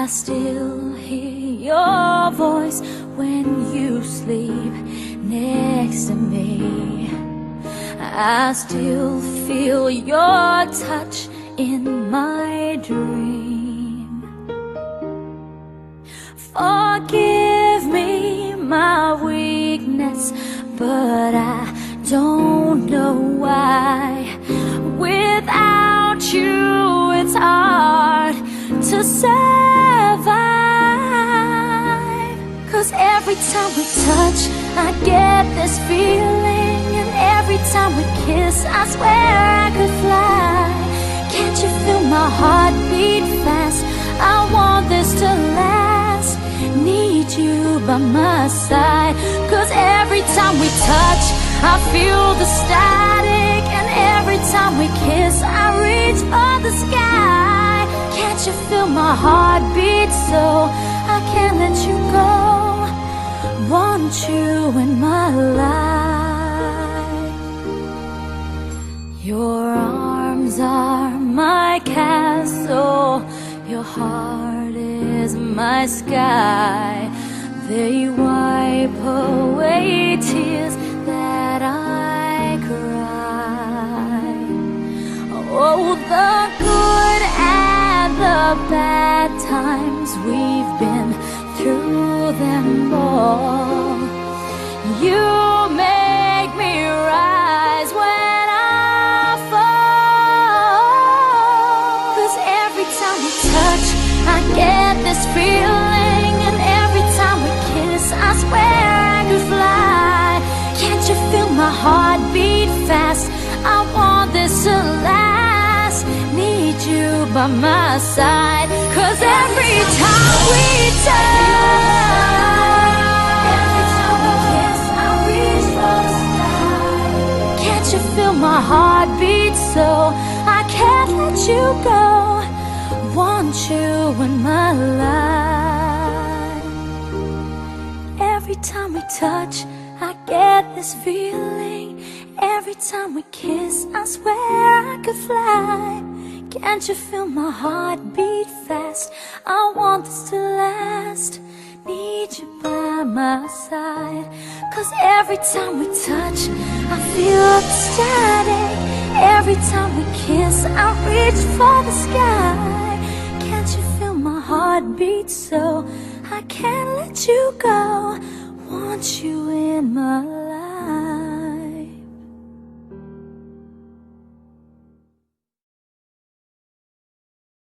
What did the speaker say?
I still hear your voice when you sleep next to me. I still feel your touch in my dream. Forgive me my weakness, but I don't know why. Without you, it's hard to survive. 'Cause every time we touch, I get this feeling. And every time we kiss, I swear I could fly. Can't you feel my heart beat fast? I want this to last. Need you by my side. 'Cause every time we touch, I feel the static. And every time we kiss, I reach for the sky. Can't you feel my heart beat so I can't let you go? Want you in my life. Your arms are my castle. Your heart is my sky. They wipe away tears that I cry. Oh, the good and the bad times, we've been through them all. You make me rise when I fall. 'Cause every time we touch, I get this feeling. And every time we kiss, I swear I could fly. Can't you feel my heart beat fast? I want this to last. Need you by my side. 'Cause every time we touch, every time we kiss, I reach for the sky. Can't you feel my heart beat so I can't let you go? Want you in my life. Every time we touch, I get this feeling. Every time we kiss, I swear I could fly. Can't you feel my heart beat fast? I want this to last. Need you by my side. 'Cause every time we touch, I feel the static. Every time we kiss, I reach for the sky. Can't you feel my heart beat so I can't let you go? Want you in my life.